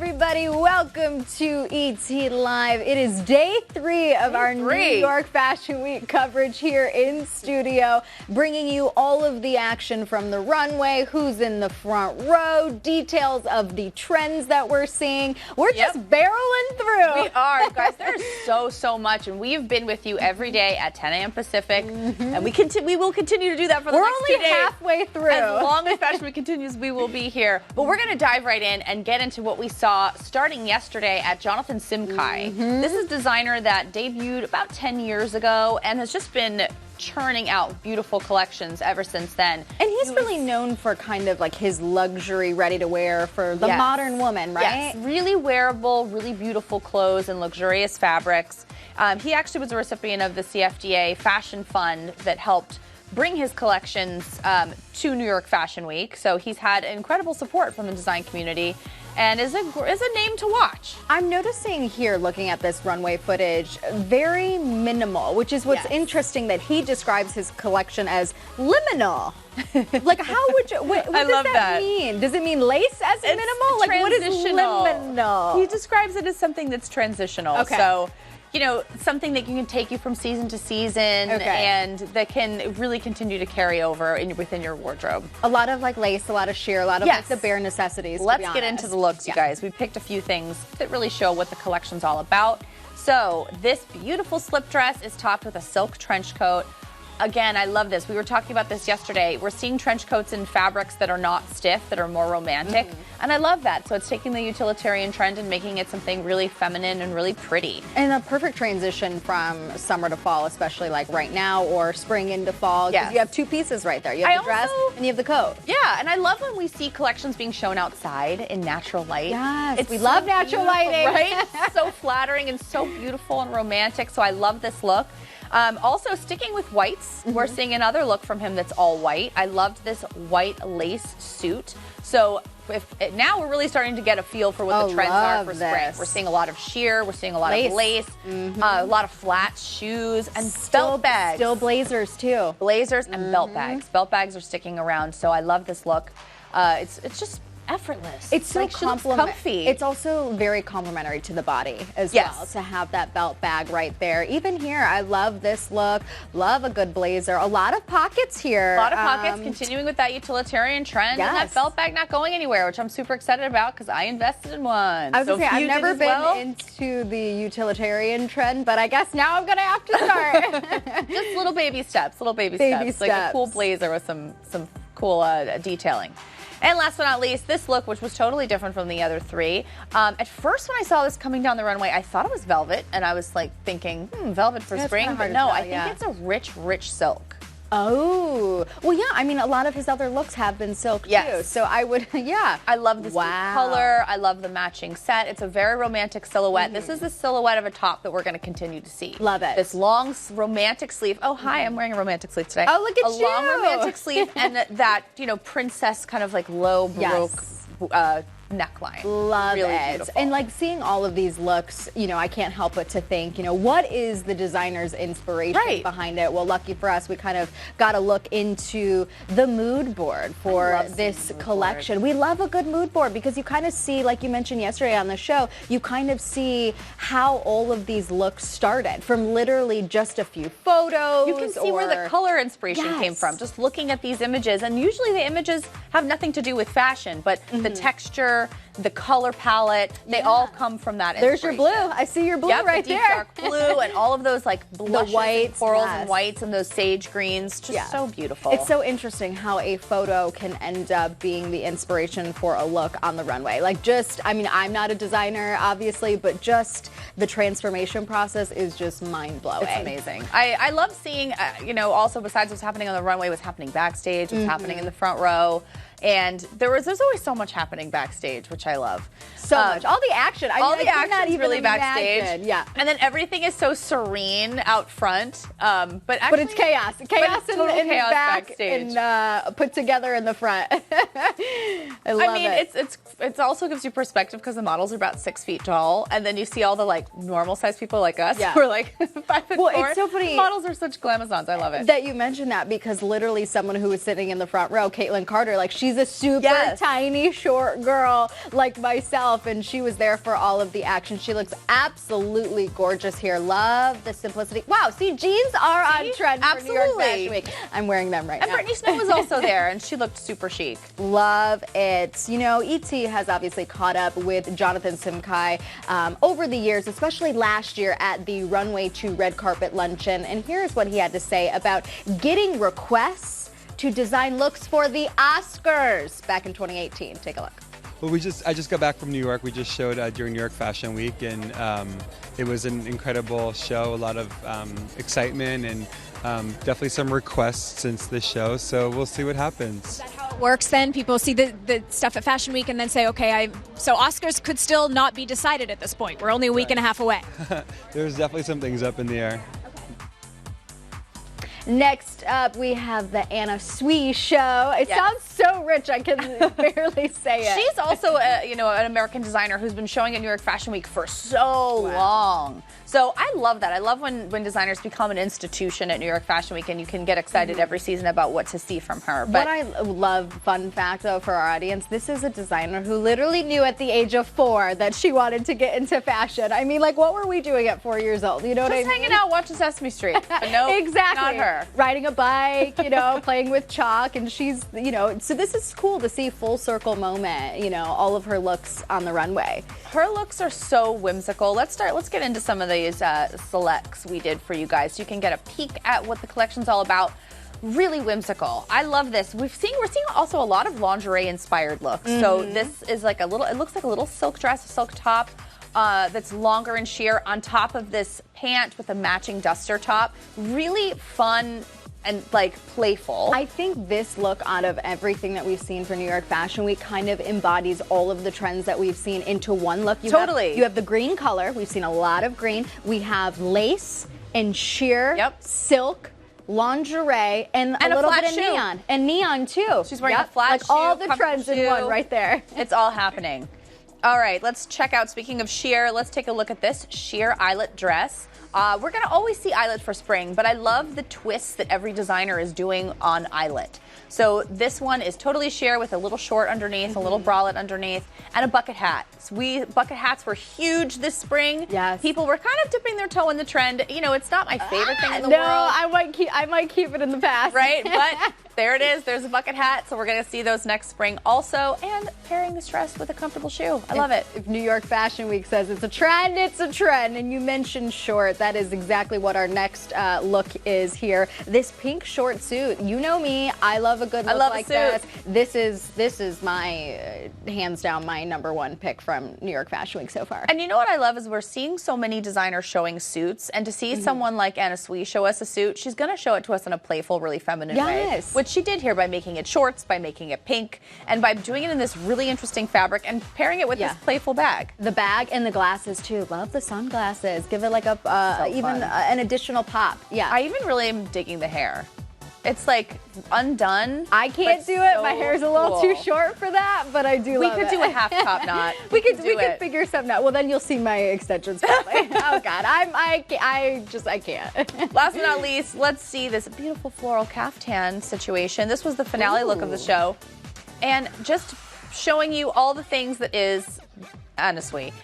everybody. Welcome to ET Live. It is day 3 of our New York Fashion Week coverage here in studio, bringing you all of the action from the runway, who's in the front row, details of the trends that we're seeing. We're just barreling through. We are, guys. There's so much, and we've been with you every day at 10 a.m. Pacific, and we will continue to do that for the next 2 days. We're only halfway through. As long as Fashion Week continues, we will be here. But we're going to dive right in and get into what we saw starting yesterday at Jonathan Simkhai. This is a designer that debuted about 10 years ago and has just been churning out beautiful collections ever since then. And he's really known for kind of like his luxury ready-to-wear for the modern woman, right? Yes, really wearable, really beautiful clothes and luxurious fabrics. He actually was a recipient of the CFDA Fashion Fund that helped bring his collections to New York Fashion Week. So he's had incredible support from the design community and is a name to watch. I'm noticing here, looking at this runway footage, very minimal, which is what's interesting, that he describes his collection as liminal. Like, how would you, what does that mean? Does it mean lace as minimal? Like, what is liminal? He describes it as something that's transitional. Okay. So, you know, something that can take you from season to season and that can really continue to carry over within your wardrobe. A lot of like lace, a lot of sheer, a lot of like the bare necessities. Let's get into the looks, you guys. We picked a few things that really show what the collection's all about. So this beautiful slip dress is topped with a silk trench coat. Again, I love this. We were talking about this yesterday. We're seeing trench coats in fabrics that are not stiff, that are more romantic. And I love that. So it's taking the utilitarian trend and making it something really feminine and really pretty. And a perfect transition from summer to fall, especially like right now, or spring into fall. Because you have 2 pieces right there. You have the dress and you have the coat. Yeah, and I love when we see collections being shown outside in natural light. Yes, we love natural lighting. Right? So flattering and so beautiful and romantic. So I love this look. Also, sticking with whites, we're seeing another look from him that's all white. I loved this white lace suit. So now we're really starting to get a feel for what the trends are for spring. We're seeing a lot of sheer, we're seeing a lot of lace, a lot of flat shoes, and belt bags. Still blazers, too. Blazers and belt bags. Belt bags are sticking around, so I love this look. It's just effortless. It's so comfy. It's also very complimentary to the body as well, to have that belt bag right there. Even here, I love this look. Love a good blazer. A lot of pockets here. A lot of pockets, continuing with that utilitarian trend, and that belt bag not going anywhere, which I'm super excited about because I invested in one. I was going to say, I've never been into the utilitarian trend, but I guess now I'm going to have to start. Just little baby steps, like a cool blazer with some cool detailing. And last but not least, this look, which was totally different from the other 3. At first, when I saw this coming down the runway, I thought it was velvet, and I was like thinking, velvet for spring, but no, I think it's a rich silk. Oh, well, yeah. I mean, a lot of his other looks have been silk too. So I would, I love this color. I love the matching set. It's a very romantic silhouette. This is the silhouette of a top that we're going to continue to see. Love it. This long romantic sleeve. Oh, hi, I'm wearing a romantic sleeve today. Oh, look at you. A long romantic sleeve and that princess kind of like low Baroque neckline. Love really it. Beautiful. And like seeing all of these looks, I can't help but to think, what is the designer's inspiration behind it? Well, lucky for us, we kind of got a look into the mood board for this collection. We love a good mood board because you kind of see, like you mentioned yesterday on the show, you kind of see how all of these looks started from literally just a few photos. You can see where the color inspiration came from, just looking at these images. And usually the images have nothing to do with fashion, but the texture, the color palette, they all come from that inspiration. There's your blue. I see your blue right the deep there. Dark blue and all of those like blushes, whites, corals and whites and those sage greens. Just so beautiful. It's so interesting how a photo can end up being the inspiration for a look on the runway. Like I'm not a designer, obviously, but just the transformation process is just mind-blowing. It's amazing. I love seeing, also besides what's happening on the runway, what's happening backstage, what's happening in the front row. And there's always so much happening backstage, which I love. So much. All the action. All the action is really backstage. Yeah. And then everything is so serene out front. But it's chaos. Chaos in the back backstage. and put together in the front. I love it. It also gives you perspective because the models are about 6 feet tall, and then you see all the like normal sized people like us who are like 5'4". Well, it's so funny. Models are such glamazons. I love it. That you mentioned that because literally someone who was sitting in the front row, Caitlin Carter, like she's a super tiny short girl like myself, and she was there for all of the action. She looks absolutely gorgeous here. Love the simplicity. Wow, see, jeans are on trend for New York Fashion Week. I'm wearing them right now. And Brittany Snow was also there, and she looked super chic. Love it. You know, E.T. has obviously caught up with Jonathan Simkhai over the years, especially last year at the Runway 2 red carpet luncheon. And here's what he had to say about getting requests to design looks for the Oscars back in 2018. Take a look. Well, I just got back from New York. We just showed during New York Fashion Week, and it was an incredible show. A lot of excitement and definitely some requests since the show. So we'll see what happens. Is that how it works then? People see the stuff at Fashion Week and then say, okay, so Oscars could still not be decided at this point. We're only a week and a half away. There's definitely some things up in the air. Next up, we have the Anna Sui show. It sounds so rich, I can barely say it. She's also, an American designer who's been showing at New York Fashion Week for so long. So I love that. I love when designers become an institution at New York Fashion Week, and you can get excited every season about what to see from her. But what I love, fun fact though for our audience, this is a designer who literally knew at the age of 4 that she wanted to get into fashion. I mean, like, what were we doing at 4 years old? You know what I mean? Just hanging out, watching Sesame Street. But no, exactly. Not her. Riding a bike, playing with chalk, and she's, so this is cool to see full circle moment, all of her looks on the runway. Her looks are so whimsical. Let's get into some of these selects we did for you guys so you can get a peek at what the collection's all about. Really whimsical. I love this. We're seeing also a lot of lingerie inspired looks. So this is like it looks like a little silk dress, a silk top. That's longer and sheer on top of this pant with a matching duster top. Really fun and like playful. I think this look, out of everything that we've seen for New York Fashion Week, kind of embodies all of the trends that we've seen into one look. You have the green color. We've seen a lot of green. We have lace and sheer, silk, lingerie, and a little bit of neon. And neon too. She's wearing a flat shoe. All the trends in one right there. It's all happening. All right, let's check out, speaking of sheer, let's take a look at this sheer eyelet dress. We're going to always see eyelet for spring, but I love the twists that every designer is doing on eyelet. So this one is totally sheer with a little short underneath, a little bralette underneath, and a bucket hat. Bucket hats were huge this spring. Yes. People were kind of dipping their toe in the trend. It's not my favorite thing in the world. No, I might keep it in the past. Right, but there it is. There's a bucket hat, so we're going to see those next spring also. And pairing this dress with a comfortable shoe. I love it. If New York Fashion Week says it's a trend, it's a trend. And you mentioned short. That is exactly what our next look is here. This pink short suit. You know me. I love a good look like this. This is my, hands down, my #1 pick from New York Fashion Week so far. And you know what I love is we're seeing so many designers showing suits. And to see someone like Anna Sui show us a suit, she's going to show it to us in a playful, really feminine way. Which she did here by making it shorts, by making it pink, and by doing it in this really interesting fabric and pairing it with this playful bag. The bag and the glasses too. Love the sunglasses. Give it like an additional pop. Yeah. I even really am digging the hair. It's like undone. I can't do it. My hair's a little too short for that, but I do love it. We could do a half top knot. we could figure something out. Well, then you'll see my extensions probably. Oh God, I can't. Last but not least, let's see this beautiful floral caftan situation. This was the finale look of the show, and just showing you all the things that is Anna Sui.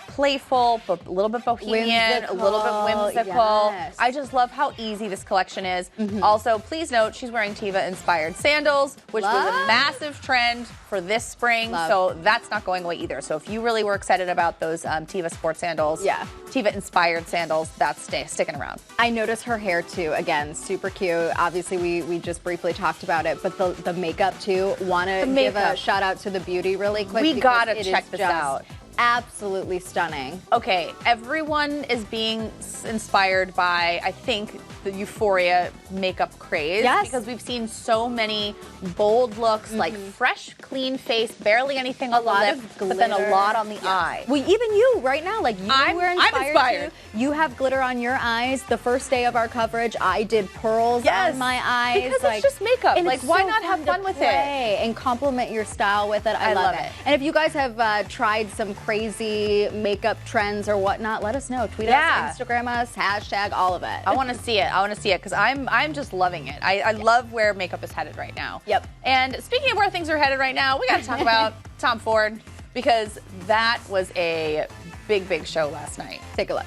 Playful, but a little bit bohemian, a little bit whimsical. Yes. I just love how easy this collection is. Also, please note she's wearing Teva-inspired sandals, which was a massive trend for this spring. So that's not going away either. So if you really were excited about those Teva sports sandals, Teva-inspired sandals, that's sticking around. I noticed her hair too. Again, super cute. Obviously, we just briefly talked about it, but the makeup too. Want to give a shout out to the beauty really quick. We gotta check this out. Absolutely stunning. Okay, everyone is being inspired by, I think, the Euphoria makeup craze. Yes. Because we've seen so many bold looks, like fresh, clean face, barely anything on the lip, but then a lot on the eye. Well, even you right now, like I'm inspired. Too. You have glitter on your eyes. The first day of our coverage, I did pearls on my eyes. Because it's just makeup. And like, why not have fun with it? And compliment your style with it. I love it. And if you guys have tried some crazy makeup trends or whatnot, let us know. Tweet us, Instagram us, hashtag all of it. I want to see it. I want to see it because I'm just loving it. I love where makeup is headed right now. Yep. And speaking of where things are headed right now, we got to talk about Tom Ford because that was a big show last night. Take a look.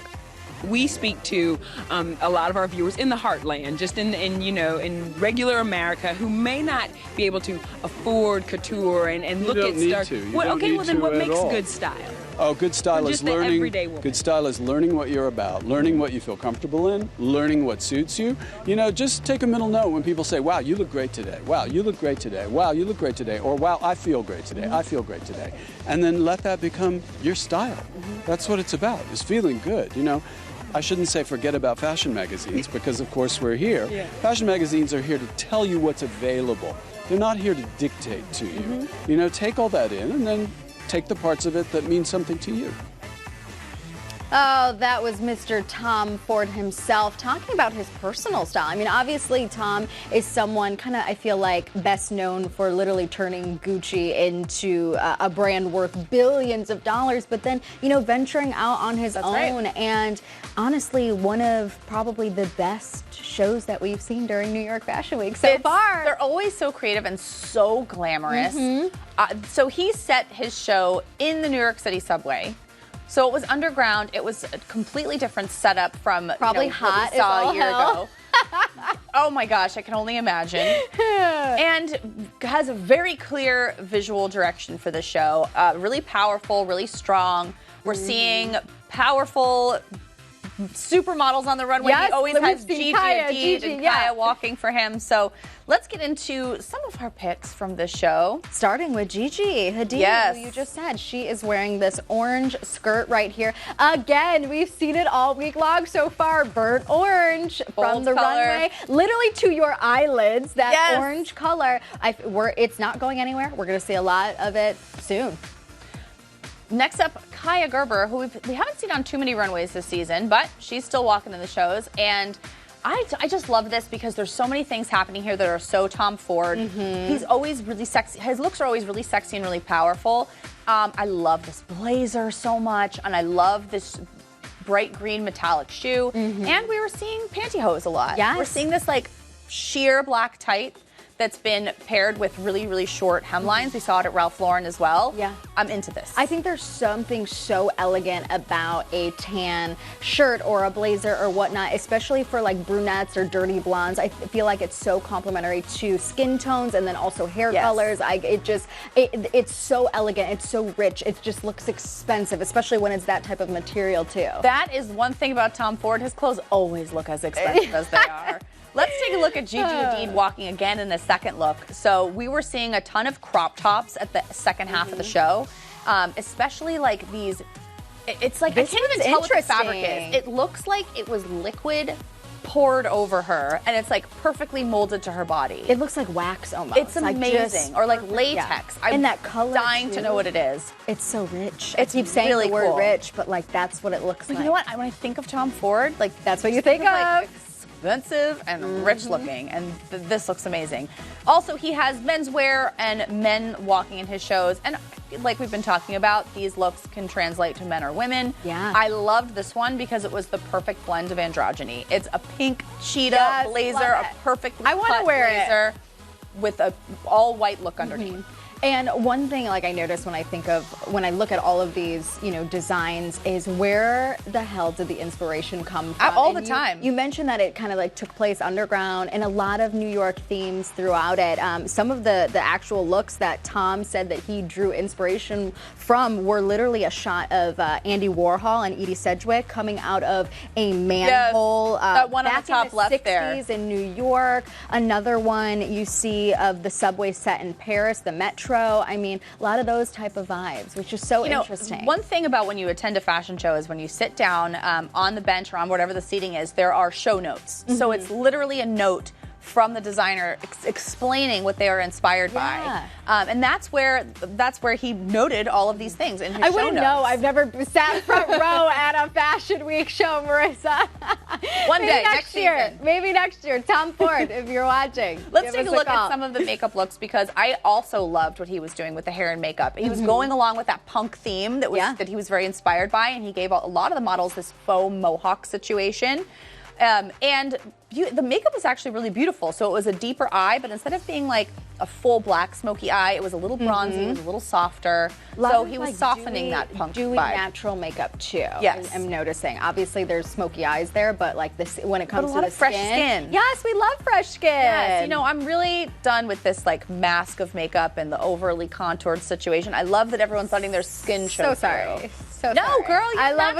We speak to a lot of our viewers in the heartland, just in regular America, who may not be able to afford couture and look at stuff. Well, then what makes good style? Oh, good style is learning. Good style is learning what you're about, learning what you feel comfortable in, learning what suits you. You know, just take a mental note when people say, "Wow, you look great today. Wow, you look great today. Wow, you look great today." Or, "Wow, I feel great today. I feel great today." And then let that become your style. That's what it's about. Is feeling good. You know. I shouldn't say forget about fashion magazines because, of course, we're here. Yeah. Fashion magazines are here to tell you what's available. They're not here to dictate to you. You know, take all that in and then take the parts of it that mean something to you. Oh, that was Mr. Tom Ford himself talking about his personal style. I mean, obviously, Tom is someone kind of, I feel like, best known for literally turning Gucci into a brand worth billions of dollars, but then, you know, venturing out on his own. Right. And honestly, one of probably the best shows that we've seen during New York Fashion Week so far. They're always so creative and so glamorous. So he set his show in the New York City subway. So it was underground. It was a completely different setup from probably what we saw a year ago. Oh my gosh, I can only imagine. And has a very clear visual direction for the show. Really powerful, really strong. We're seeing powerful supermodels on the runway. Yes, he always has Gigi Hadid and Kaya walking for him. So let's get into some of our picks from this show. Starting with Gigi Hadid, who you just said. She is wearing this orange skirt right here. Again, we've seen it all week long so far. Burnt orange from the runway. Literally to your eyelids, that orange color. It's not going anywhere. We're going to see a lot of it soon. Next up, Kaya Gerber, who we haven't seen on too many runways this season, but she's still walking in the shows. And I just love this because there's so many things happening here that are so Tom Ford. He's always really sexy. His looks are always really sexy and really powerful. I love this blazer so much, and I love this bright green metallic shoe. And we were seeing pantyhose a lot. Yes. We're seeing this like sheer black tight that's been paired with really short hemlines. We saw it at Ralph Lauren as well. Yeah. I'm into this. I think there's something so elegant about a tan shirt or a blazer or whatnot, especially for like brunettes or dirty blondes. I feel like it's so complementary to skin tones and then also hair colors. It's so elegant. It's so rich. It just looks expensive, especially when it's that type of material too. That is one thing about Tom Ford. His clothes always look as expensive as they are. Let's take a look at Gigi Hadid walking again in the second look. So we were seeing a ton of crop tops at the second half of the show, especially like these. It's like I can't even tell what the fabric is. It looks like it was liquid poured over her, and it's like perfectly molded to her body. It looks like wax almost. It's amazing, or like latex. Yeah. And that color, dying to know what it is. It's so rich. It's I keep saying really the word cool. rich, but like that's what it looks like. You know what? When I think of Tom Ford, like that's what you think of. Like, expensive and rich looking, and this looks amazing. Also, he has menswear and men walking in his shows, and like we've been talking about, these looks can translate to men or women. Yeah. I loved this one because it was the perfect blend of androgyny. It's a pink cheetah blazer, a perfectly cut blazer with a all white look underneath. And one thing, like I noticed when I look at all of these, you know, designs, is where the hell did the inspiration come from? All the time. You mentioned that it kind of like took place underground, and a lot of New York themes throughout it. Some of the actual looks that Tom said that he drew inspiration from were literally a shot of Andy Warhol and Edie Sedgwick coming out of a manhole. That one back on the top in the left 60s there in New York. Another one you see energy of the subway set in Paris, the metro. I mean, a lot of those type of vibes, which is so interesting. One thing about when you attend a fashion show is when you sit down on the bench or on whatever the seating is, there are show notes. So it's literally a note from the designer explaining what they are inspired by, and that's where he noted all of these things in his show notes. I wouldn't know. I've never sat front row at a Fashion Week show, Marissa. One day, next year. Maybe next year. Tom Ford, if you're watching. Let's take a look at some of the makeup looks, because I also loved what he was doing with the hair and makeup. He was going along with that punk theme that he was very inspired by, and he gave a lot of the models this faux mohawk situation. And the makeup was actually really beautiful. So it was a deeper eye, but instead of being like a full black smoky eye, it was a little bronzy, it was a little softer. So he was softening that punk dewy vibe. Natural makeup too. Yes, I'm noticing. Obviously, there's smoky eyes there, but like this, when it comes to the fresh skin. Yes, we love fresh skin. Yes, I'm really done with this like mask of makeup and the overly contoured situation. I love that everyone's letting their skin show. So sorry. No, girl, I love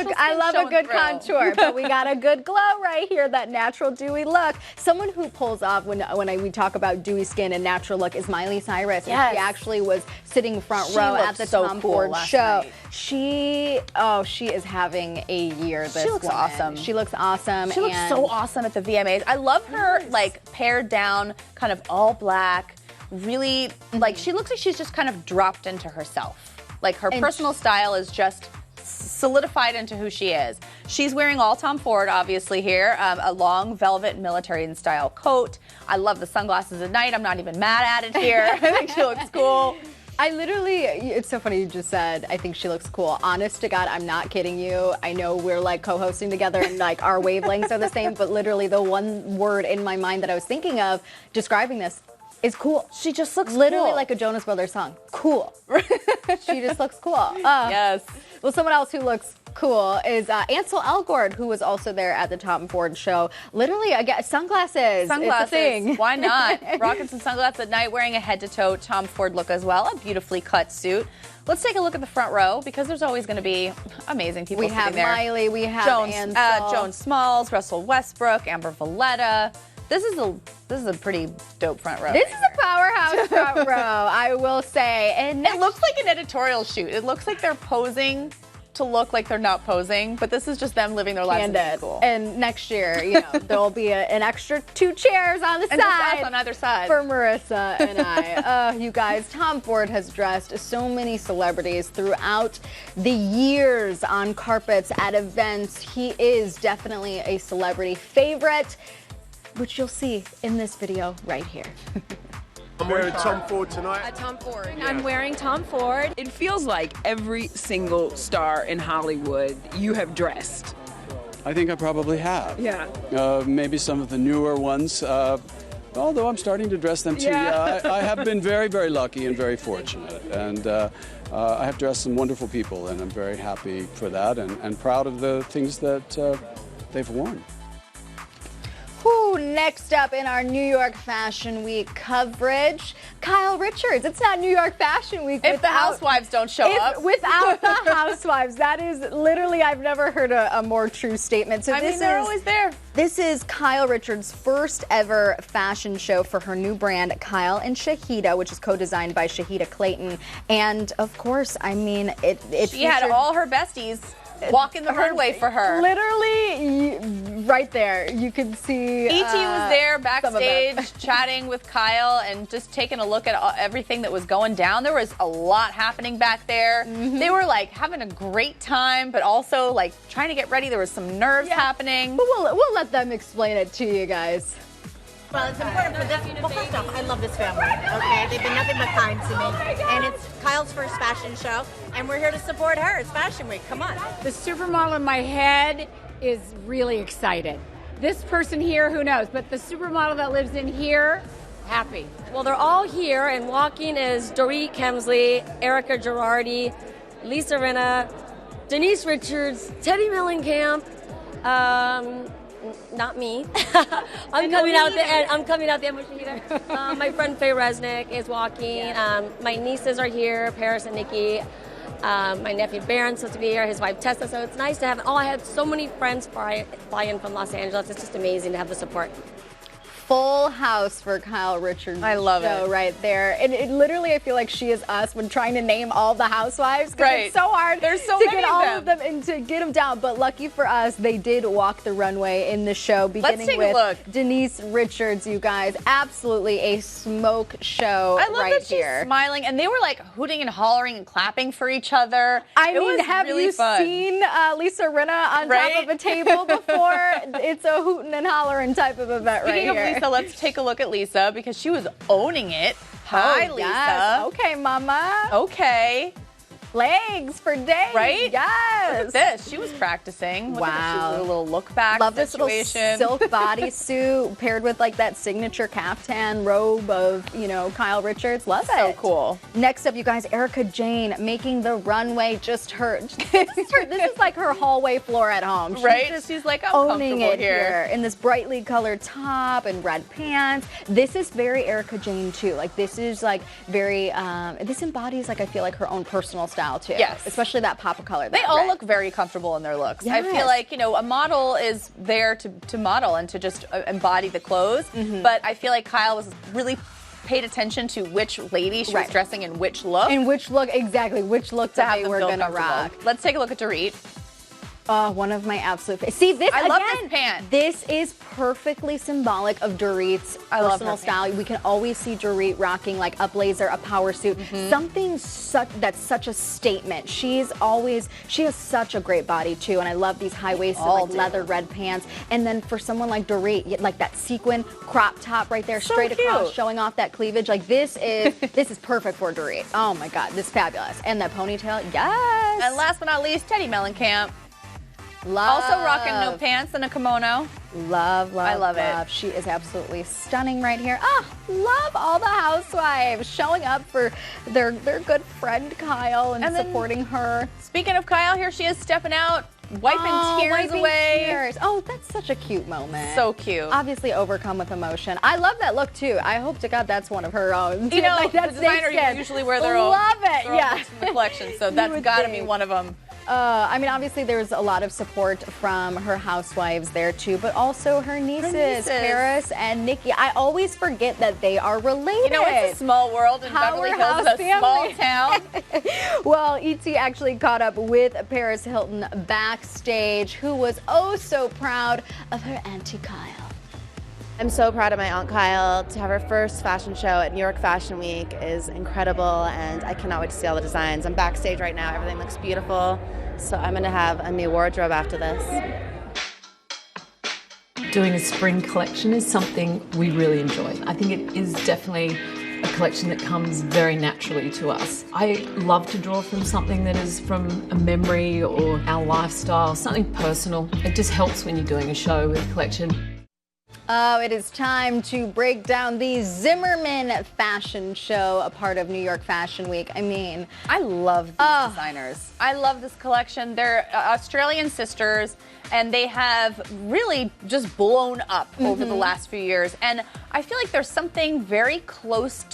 a good contour, but we got a good glow right here. That natural dewy look. Someone who pulls off when we talk about dewy skin and natural look is Miley Cyrus. Yes. And she actually was sitting front row at the Tom Ford show. She is having a year. She looks awesome. She looks awesome. She looks so awesome at the VMAs. I love her like pared down, kind of all black. Really, like she looks like she's just kind of dropped into herself. Like her personal style is just solidified into who she is. She's wearing all Tom Ford, obviously, here. A long velvet military style coat. I love the sunglasses at night. I'm not even mad at it here. I think she looks cool. It's so funny you just said, I think she looks cool. Honest to God, I'm not kidding you. I know we're like co-hosting together and like our wavelengths are the same, but literally the one word in my mind that I was thinking of describing this is cool. She just looks literally like a Jonas Brothers song. Cool. She just looks cool. Yes. Well, someone else who looks cool is Ansel Elgort, who was also there at the Tom Ford show. Literally, sunglasses. Sunglasses. It's a thing. Why not? Rocking some sunglasses at night, wearing a head-to-toe Tom Ford look as well. A beautifully cut suit. Let's take a look at the front row, because there's always going to be amazing people sitting there. We have Miley, we have Ansel. Joan Smalls, Russell Westbrook, Amber Valletta. This is a pretty dope front row. This is a powerhouse front row, I will say. And it looks like an editorial shoot. It looks like they're posing to look like they're not posing, but this is just them living their lives and being cool. And next year, there'll be an extra 2 chairs on the side. And just us on either side. For Marissa and I. You guys, Tom Ford has dressed so many celebrities throughout the years on carpets, at events. He is definitely a celebrity favorite, which you'll see in this video right here. I'm wearing Tom Ford tonight. Tom Ford. Yeah. I'm wearing Tom Ford. It feels like every single star in Hollywood you have dressed. I think I probably have. Yeah. Maybe some of the newer ones, although I'm starting to dress them too. Yeah, I have been very, very lucky and very fortunate. And I have dressed some wonderful people, and I'm very happy for that and proud of the things that they've worn. Next up in our New York Fashion Week coverage, Kyle Richards. It's not New York Fashion Week if the housewives don't show up. Without the housewives. That is literally, I've never heard a more true statement. So they're always there. This is Kyle Richards' first ever fashion show for her new brand, Kyle and Shahida, which is co-designed by Shahida Clayton. And of course, I mean, she had all her besties walking the runway for her. Literally, right there, you can see. E.T. was there backstage chatting with Kyle and just taking a look at everything that was going down. There was a lot happening back there. They were like having a great time, but also like trying to get ready. There was some nerves happening. But we'll let them explain it to you guys. Well, it's important for this. Well, first off, I love this family. Okay, they've been nothing but kind to me, and it's Kyle's first fashion show, and we're here to support her. It's Fashion Week. Come on. The supermodel in my head is really excited. This person here, who knows? But the supermodel that lives in here, happy. Well, they're all here, and walking is Dorit Kemsley, Erica Girardi, Lisa Rinna, Denise Richards, Teddy Mellencamp. Not me. I'm coming out the end. I'm coming out the end with Shahida. My friend Faye Resnick is walking. My nieces are here, Paris and Nicki. My nephew Baron's supposed to be here, his wife Tessa. So it's nice to have. I had so many friends fly in from Los Angeles. It's just amazing to have the support. full house for Kyle Richards' I love show it. right there. And it literally, I feel like she is us when trying to name all the housewives. Because Right. it's so hard There's so to many get of all them. of them and to get them down. But lucky for us, they did walk the runway in the show, beginning take a with look. Denise Richards, you guys. Absolutely a smoke show I love right that here. she's smiling, and they were like hooting and hollering and clapping for each other. I It mean, was have really you fun. seen Lisa Rinna on Right? top of a table before? It's a hooting and hollering type of event Speaking right of here. Lisa, let's take a look at Lisa because she was owning it. Hi, Oh, Lisa. yes. Okay, mama. Okay. Legs for days. Right? Yes. Look at this. She was practicing. Look at this. She Wow. did a little look back Love this little situation. silk bodysuit paired with like that signature caftan robe of, Kyle Richards. Love it. So cool. Next up, you guys, Erica Jane making the runway just her. This is like her hallway floor at home. She's Right? just She's like, I'm owning comfortable it here in this brightly colored top and red pants. This is very Erica Jane too. Like this is like very. This embodies like I feel like her own personal style too. Yes. Especially that pop of color. They that all red. look very comfortable in their looks. I Yes. feel like, a model is there to model and to just embody the clothes. But I feel like Kyle was really paid attention to which lady she was dressing in which look. And which look, exactly, which look to that have they them were feel going to comfortable. rock. Let's take a look at Dorit. One of my absolute favorites. See, this I again, love this pant. This is perfectly symbolic of Dorit's love personal her style. We can always see Dorit rocking like a blazer, a power suit, something that's such a statement. She has such a great body too, and I love these high-waisted all like do. leather red pants. And then for someone like Dorit, like that sequin crop top right there, So straight across, cute. showing off that cleavage. Like this is perfect for Dorit. Oh my God, this is fabulous. And that ponytail, yes. And last but not least, Teddy Mellencamp. Love. Also rocking no pants and a kimono. Love, I love it. She is absolutely stunning right here. Love all the housewives showing up for their good friend Kyle and And then- supporting her. Speaking of Kyle, here she is stepping out, wiping tears wiping away. tears. Oh, that's such a cute moment. So cute. Obviously overcome with emotion. I love that look too. I hope to God that's one of her own. You know, like, the designers usually wear their own. Love it, their own yeah. looks from the collection, so that's would got to be think. one of them. I mean, obviously there's a lot of support from her housewives there too, but also her nieces, Paris and Nicki. I always forget that they are related. You know, it's a small world, and Beverly Hills is a small town. Well, E.T. actually caught up with Paris Hilton backstage, who was oh so proud of her Auntie Kyle. I'm so proud of my Aunt Kyle. To have her first fashion show at New York Fashion Week is incredible, and I cannot wait to see all the designs. I'm backstage right now. Everything looks beautiful, so I'm going to have a new wardrobe after this. Doing a spring collection is something we really enjoy. I think it is definitely a collection that comes very naturally to us. I love to draw from something that is from a memory or our lifestyle, something personal. It just helps when you're doing a show with a collection. Oh, it is time to break down the Zimmermann fashion show, a part of New York Fashion Week. I mean, I love these designers. I love this collection. They're Australian sisters, and they have really just blown up over the last few years. And I feel like there's something very close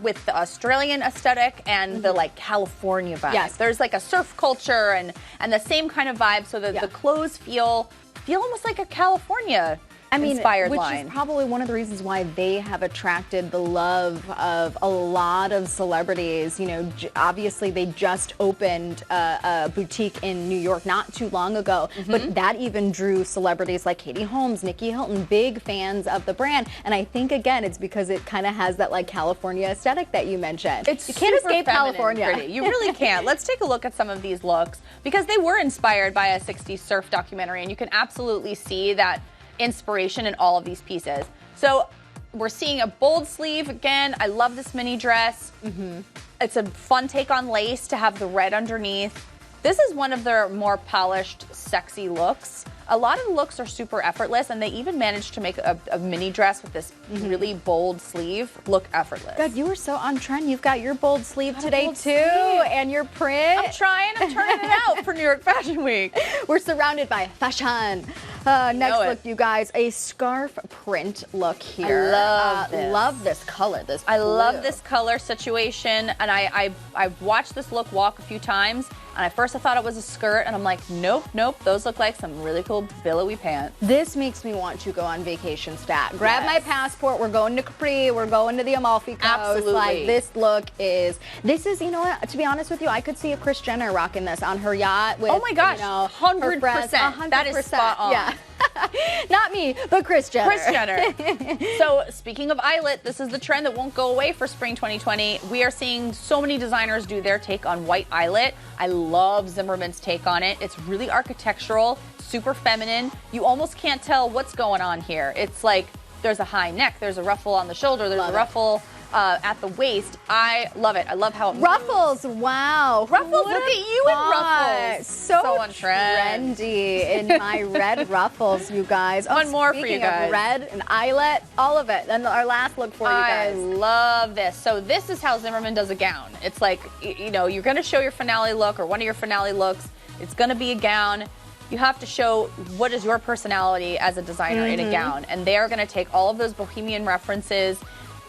with the Australian aesthetic and the like California vibe. Yes. There's like a surf culture and the same kind of vibe, so that the clothes feel almost like a California inspired which line. is probably one of the reasons why they have attracted the love of a lot of celebrities. You know, obviously they just opened a boutique in New York not too long ago, but that even drew celebrities like Katie Holmes, Nikki Hilton, big fans of the brand. And I think, again, it's because it kind of has that like California aesthetic that you mentioned. It's you can't super escape feminine California. Pretty. You really can't. Let's take a look at some of these looks because they were inspired by a 60s surf documentary, and you can absolutely see that inspiration in all of these pieces. So we're seeing a bold sleeve again. I love this mini dress. It's a fun take on lace to have the red underneath. This is one of their more polished, sexy looks. A lot of the looks are super effortless, and they even managed to make a mini dress with this really bold sleeve look effortless. God, you were so on trend. You've got your bold sleeve today bold too, sleeve. and your print. I'm turning it out for New York Fashion Week. We're surrounded by fashion. Next look, you guys, a scarf print look here. I love this color. I love this color situation, and I've watched this look walk a few times. And at first I thought it was a skirt, and I'm like, nope, those look like some really cool billowy pants. This makes me want to go on vacation stat. Grab my passport, we're going to Capri, we're going to the Amalfi Coast. Absolutely. Like, this is, you know what, to be honest with you, I could see a Kris Jenner rocking this on her yacht with, oh my gosh, you know, 100%. 100%. That is spot on. Yeah. Not me, but Kris Jenner. Kris Jenner. So speaking of eyelet, this is the trend that won't go away for spring 2020. We are seeing so many designers do their take on white eyelet. I love Zimmermann's take on it. It's really architectural, super feminine. You almost can't tell what's going on here. It's like there's a high neck, there's a ruffle on the shoulder, there's a ruffle at the waist. I love it. I love how it moves. Ruffles, wow. Ruffles, look at you in ruffles. So on trend. Trendy in my red ruffles, you guys. One more for you guys. Of red and eyelet, all of it. And our last look for you guys. I love this. So this is how Zimmermann does a gown. It's like, you know, you're going to show your finale look or one of your finale looks. It's going to be a gown. You have to show what is your personality as a designer in a gown. And they're going to take all of those bohemian references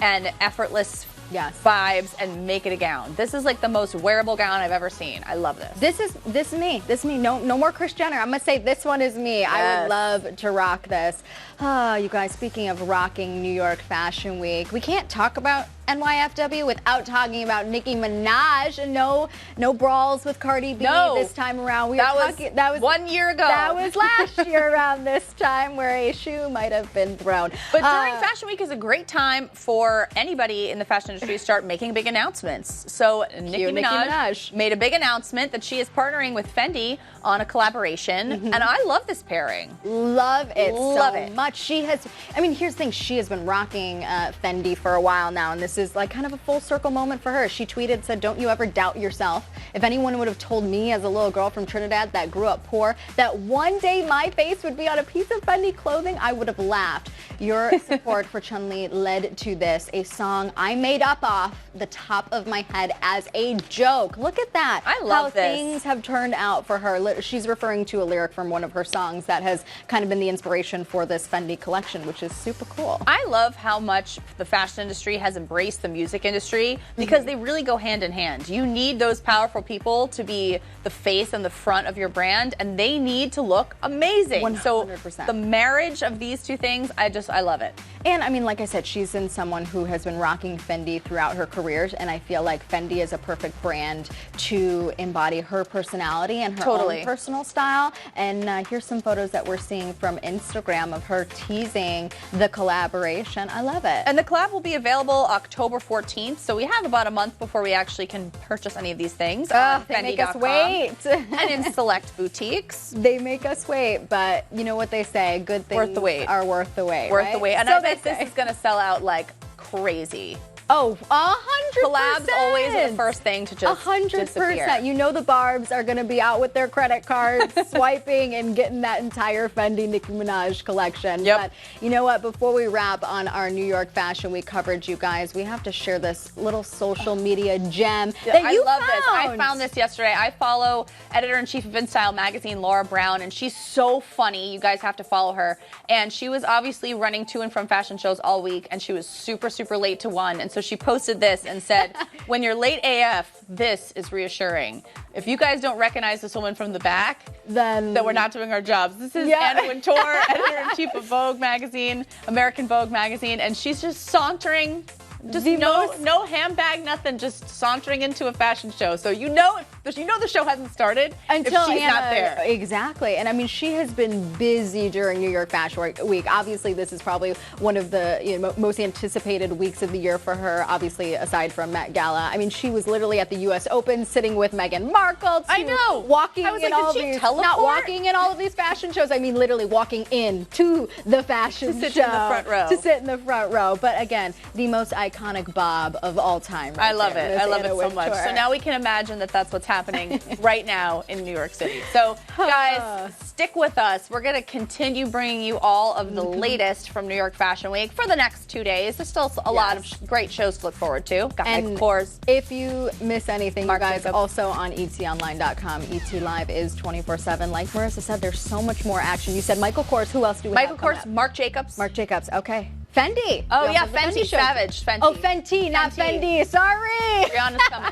and effortless vibes and make it a gown. This is like the most wearable gown I've ever seen. I love this. This is me. This is me. No more Kris Jenner. I'm gonna say this one is me. Yes. I would love to rock this. You guys, speaking of rocking New York Fashion Week, we can't talk about NYFW without talking about Nicki Minaj, and no brawls with Cardi B this time around. That was 1 year ago. That was last year around this time, where a shoe might have been thrown. But during Fashion Week is a great time for anybody in the fashion industry to start making big announcements. So Nicki Minaj made a big announcement that she is partnering with Fendi on a collaboration, and I love this pairing. Love it so much. She has, I mean, here's the thing, she has been rocking Fendi for a while now, and this is like kind of a full circle moment for her. She tweeted, said, "Don't you ever doubt yourself. If anyone would have told me as a little girl from Trinidad that grew up poor that one day my face would be on a piece of Fendi clothing, I would have laughed. Your support for Chun-Li led to this, a song I made up off the top of my head as a joke." Look at that. I love how things have turned out for her. She's referring to a lyric from one of her songs that has kind of been the inspiration for this Fendi collection, which is super cool. I love how much the fashion industry has embraced the music industry, because they really go hand in hand. You need those powerful people to be the face and the front of your brand, and they need to look amazing. 100%. So the marriage of these two things, I love it. And I mean, like I said, she's been someone who has been rocking Fendi throughout her career, and I feel like Fendi is a perfect brand to embody her personality and her own personal style. And here's some photos that we're seeing from Instagram of her teasing the collaboration. I love it. And the collab will be available October 14th, so we have about a month before we actually can purchase any of these things on Fendi.com. They make us wait. And in select boutiques. They make us wait, but you know what they say, good things worth the wait. Are worth the wait. Worth the wait. And so I bet this is going to sell out like crazy. Oh, 100%. Collabs always are the first thing to just 100%. Disappear. You know the Barbs are going to be out with their credit cards, swiping and getting that entire Fendi Nicki Minaj collection. Yep. But you know what? Before we wrap on our New York Fashion Week coverage, you guys, we have to share this little social media gem that you found. This. I found this yesterday. I follow editor-in-chief of InStyle magazine, Laura Brown, and she's so funny. You guys have to follow her. And she was obviously running to and from fashion shows all week, and she was super, super late to one. And so she posted this and said, "When you're late AF, this is reassuring. If you guys don't recognize this woman from the back, then we're not doing our jobs." This is Anna Wintour, editor-in-chief of Vogue magazine, American Vogue magazine, and she's just sauntering, just no handbag, nothing, just sauntering into a fashion show. So you know the show hasn't started until if she's not there. Exactly. And I mean, she has been busy during New York Fashion Week. Obviously, this is probably one of the most anticipated weeks of the year for her, obviously, aside from Met Gala. I mean, she was literally at the U.S. Open sitting with Meghan Markle. I know. Walking I was in like, all did she these, teleport? Not walking in all of these fashion shows. I mean, literally walking in to the fashion show. To sit in the front row. To sit in the front row. But again, the most iconic iconic bob of all time. I love it. I love it so much. So now we can imagine that that's what's happening right now in New York City. So guys, stick with us. We're going to continue bringing you all of the latest from New York Fashion Week for the next 2 days. There's still a lot of great shows to look forward to. Got and my course. If you miss anything, you guys, also on etonline.com. ET Live is 24/7. Like Marissa said, there's so much more action. You said Michael Kors. Who else do we have? Michael Kors, Marc Jacobs. Marc Jacobs. Okay. Fendi. Oh yeah, Fenty Savage. Fenty. Oh, Fenty, not Fendi. Sorry. Rihanna's coming.